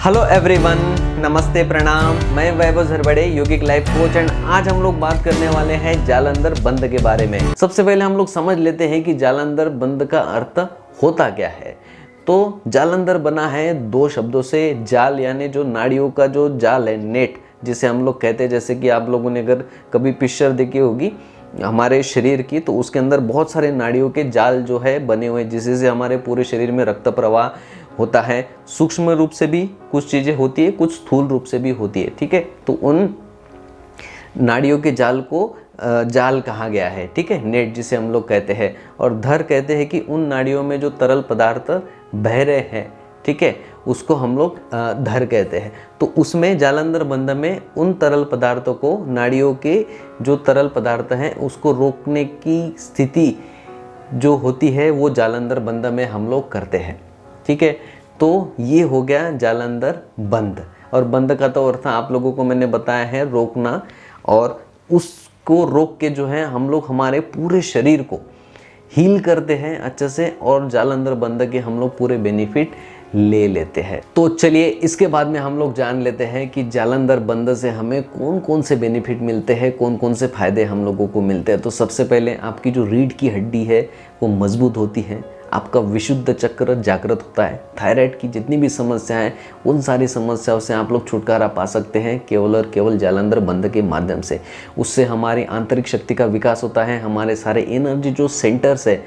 Hello everyone, नमस्ते प्रणाम। मैं वैभव झरबड़े, योगिक लाइफ कोच, एंड आज हम लोग बात करने वाले हैं जालंधर बंद के बारे में। सबसे पहले हम लोग समझ लेते हैं कि जालंधर बंद का अर्थ होता क्या है। तो जालंधर बना है दो शब्दों से। जाल यानी जो नाड़ियों का जो जाल है, नेट जिसे हम लोग कहते हैं। जैसे कि आप लोगों ने अगर कभी पिक्चर देखी होगी हमारे शरीर की, तो उसके अंदर बहुत सारे नाड़ियों के जाल जो है बने हुए, जिससे हमारे पूरे शरीर में रक्त प्रवाह होता है। सूक्ष्म रूप से भी कुछ चीज़ें होती है, कुछ स्थूल रूप से भी होती है। ठीक है, तो उन नाड़ियों के जाल को जाल कहा गया है। ठीक है, नेट जिसे हम लोग कहते हैं। और धर कहते हैं कि उन नाड़ियों में जो तरल पदार्थ बह रहे हैं, ठीक है, उसको हम लोग धर कहते हैं। तो उसमें जालंधर बंद में उन तरल पदार्थों को, नाड़ियों के जो तरल पदार्थ हैं उसको रोकने की स्थिति जो होती है वो जालंधर बंद में हम लोग करते हैं। ठीक है, तो ये हो गया जालंधर बंद। और बंद का तो अर्थ आप लोगों को मैंने बताया है रोकना, और उसको रोक के जो है हम लोग हमारे पूरे शरीर को हील करते हैं अच्छे से, और जालंधर बंद के हम लोग पूरे बेनिफिट ले लेते हैं। तो चलिए इसके बाद में हम लोग जान लेते हैं कि जालंधर बंद से हमें कौन कौन से बेनिफिट मिलते हैं, कौन कौन से फायदे हम लोगों को मिलते हैं। तो सबसे पहले आपकी जो रीढ़ की हड्डी है वो मजबूत होती है, आपका विशुद्ध चक्र जागृत होता है। थायराइड की जितनी भी समस्याएं हैं उन सारी समस्याओं से आप लोग छुटकारा पा सकते हैं केवल और केवल जालंधर बंद के माध्यम से। उससे हमारी आंतरिक शक्ति का विकास होता है, हमारे सारे एनर्जी जो सेंटर्स है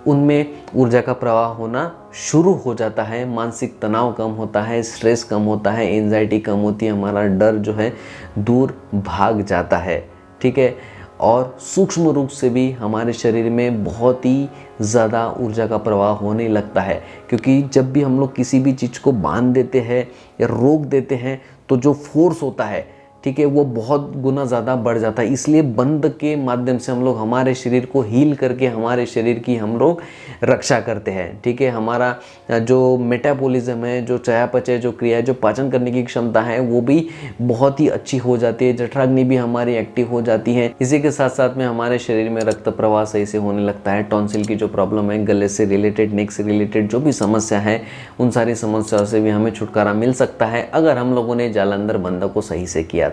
उनमें ऊर्जा का प्रवाह होना शुरू हो जाता है, मानसिक तनाव कम होता है, स्ट्रेस कम होता है, एंजाइटी कम होती है, हमारा डर जो है दूर भाग जाता है। ठीक है, और सूक्ष्म रूप से भी हमारे शरीर में बहुत ही ज़्यादा ऊर्जा का प्रवाह होने लगता है। क्योंकि जब भी हम लोग किसी भी चीज़ को बांध देते हैं या रोक देते हैं तो जो फोर्स होता है, ठीक है, वो बहुत गुना ज़्यादा बढ़ जाता है। इसलिए बंद के माध्यम से हम लोग हमारे शरीर को हील करके हमारे शरीर की हम लोग रक्षा करते हैं। ठीक है, हमारा जो मेटाबॉलिज्म है, जो चयापचय जो क्रिया है, जो पाचन करने की क्षमता है वो भी बहुत ही अच्छी हो जाती है। जठराग्नि भी हमारी एक्टिव हो जाती है। इसी के साथ साथ में हमारे शरीर में रक्त प्रवाह सही से होने लगता है। टॉन्सिल की जो प्रॉब्लम है, गले से रिलेटेड, नेक से रिलेटेड जो भी समस्या है, उन सारी समस्याओं से भी हमें छुटकारा मिल सकता है अगर हम लोगों ने जालंधर बंद को सही से किया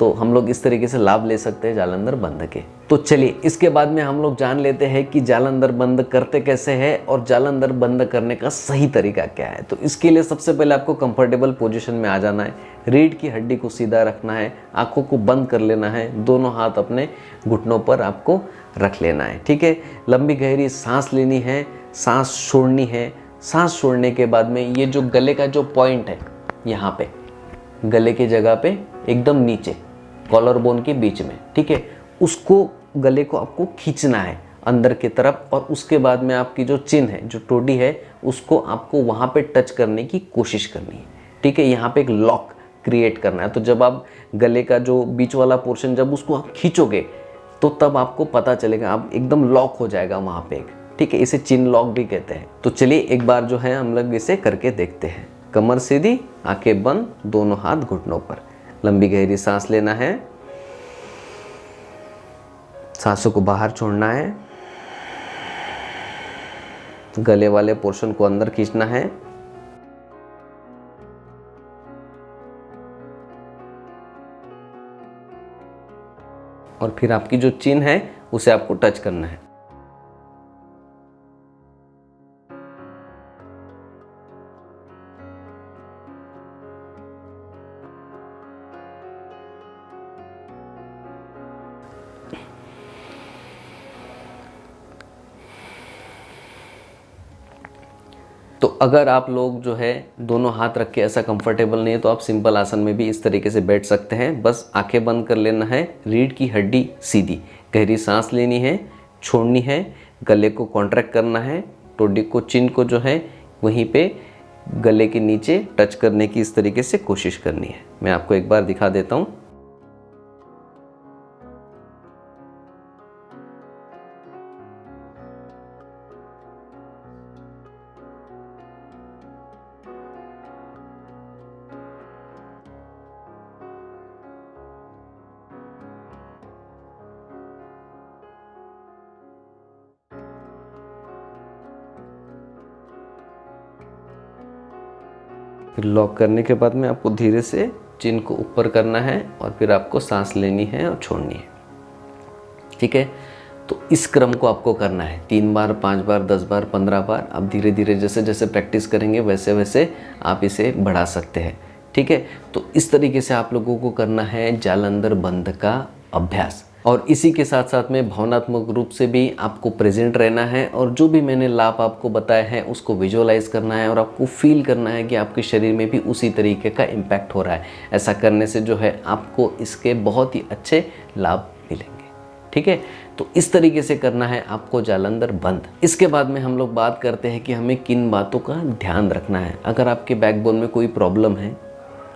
तो हम लोग इस तरीके से लाभ ले सकते हैं जालंधर बंद के। तो चलिए इसके बाद में हम लोग जान लेते हैं कि जालंधर बंद करते कैसे हैं और जालंधर बंद करने का सही तरीका क्या है। तो इसके लिए सबसे पहले आपको कंफर्टेबल पोजीशन में आ जाना है, रीढ़ की हड्डी को सीधा रखना है, आंखों को बंद कर लेना है, दोनों हाथ अपने घुटनों पर आपको रख लेना है। ठीक है, लंबी गहरी सांस लेनी है, सांस छोड़नी है। सांस छोड़ने के बाद में ये जो गले का जो पॉइंट है, यहाँ पे गले की जगह पे एकदम नीचे कॉलर बोन के बीच में, ठीक है, उसको गले को आपको खींचना है अंदर की तरफ। और उसके बाद में आपकी जो चिन है, जो टोडी है, उसको आपको वहाँ पे टच करने की कोशिश करनी है। ठीक है, यहाँ पे एक लॉक क्रिएट करना है। तो जब आप गले का जो बीच वाला पोर्शन जब उसको आप खींचोगे तो तब आपको पता चलेगा, आप एकदम लॉक हो जाएगा वहाँ पे एक। ठीक है, इसे चिन लॉक भी कहते हैं। तो चलिए एक बार जो है हम लोग इसे करके देखते हैं। कमर सीधी, आंखें बंद, दोनों हाथ घुटनों पर, लंबी गहरी सांस लेना है, सांसों को बाहर छोड़ना है, गले वाले पोर्शन को अंदर खींचना है, और फिर आपकी जो चिन है उसे आपको टच करना है। तो अगर आप लोग जो है दोनों हाथ रख के ऐसा कंफर्टेबल नहीं है तो आप सिंपल आसन में भी इस तरीके से बैठ सकते हैं। बस आंखें बंद कर लेना है, रीढ़ की हड्डी सीधी, गहरी सांस लेनी है, छोड़नी है, गले को कॉन्ट्रैक्ट करना है, टोडी को, चिन को जो है वहीं पे गले के नीचे टच करने की इस तरीके से कोशिश करनी है। मैं आपको एक बार दिखा देता हूँ। फिर लॉक करने के बाद में आपको धीरे से चिन को ऊपर करना है और फिर आपको सांस लेनी है और छोड़नी है। ठीक है, तो इस क्रम को आपको करना है 3 बार, 5 बार, 10 बार, 15 बार। अब धीरे धीरे जैसे जैसे प्रैक्टिस करेंगे वैसे वैसे आप इसे बढ़ा सकते हैं। ठीक है, तो इस तरीके से आप लोगों को करना है जालंधर बंध का अभ्यास। और इसी के साथ साथ में भावनात्मक रूप से भी आपको प्रेजेंट रहना है और जो भी मैंने लाभ आपको बताया है उसको विजुअलाइज करना है और आपको फील करना है कि आपके शरीर में भी उसी तरीके का इम्पैक्ट हो रहा है। ऐसा करने से जो है आपको इसके बहुत ही अच्छे लाभ मिलेंगे। ठीक है, तो इस तरीके से करना है आपको जालंधर बंध। इसके बाद में हम लोग बात करते हैं कि हमें किन बातों का ध्यान रखना है। अगर आपके बैकबोन में कोई प्रॉब्लम है,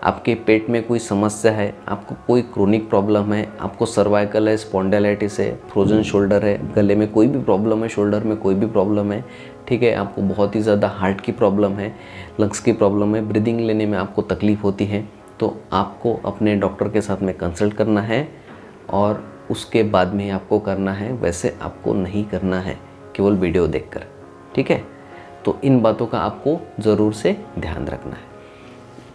आपके पेट में कोई समस्या है, आपको कोई क्रोनिक प्रॉब्लम है, आपको सर्वाइकल है, स्पॉन्डिलाइटिस है, फ्रोजन शोल्डर है, गले में कोई भी प्रॉब्लम है, शोल्डर में कोई भी प्रॉब्लम है, ठीक है, आपको बहुत ही ज़्यादा हार्ट की प्रॉब्लम है, लंग्स की प्रॉब्लम है, ब्रीदिंग लेने में आपको तकलीफ़ होती है, तो आपको अपने डॉक्टर के साथ में कंसल्ट करना है और उसके बाद में आपको करना है। वैसे आपको नहीं करना है केवल वीडियो देखकर। ठीक है, तो इन बातों का आपको ज़रूर से ध्यान रखना है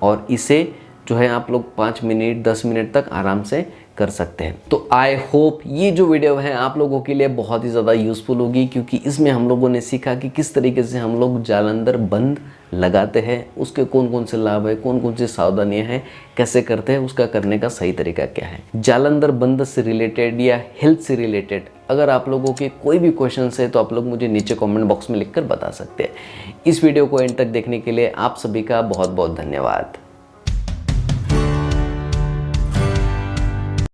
और इसे जो है आप लोग 5 मिनट 10 मिनट तक आराम से कर सकते हैं। तो आई होप ये जो वीडियो है आप लोगों के लिए बहुत ही ज़्यादा यूज़फुल होगी, क्योंकि इसमें हम लोगों ने सीखा कि किस तरीके से हम लोग जालंधर बंध लगाते हैं, उसके कौन कौन से लाभ है, कौन कौन सी सावधानियां हैं, कैसे करते हैं, उसका करने का सही तरीका क्या है। जालंधर बंध से रिलेटेड या हेल्थ से रिलेटेड अगर आप लोगों के कोई भी क्वेश्चन है तो आप लोग मुझे नीचे कमेंट बॉक्स में लिखकर बता सकते हैं। इस वीडियो को एंड तक देखने के लिए आप सभी का बहुत बहुत धन्यवाद।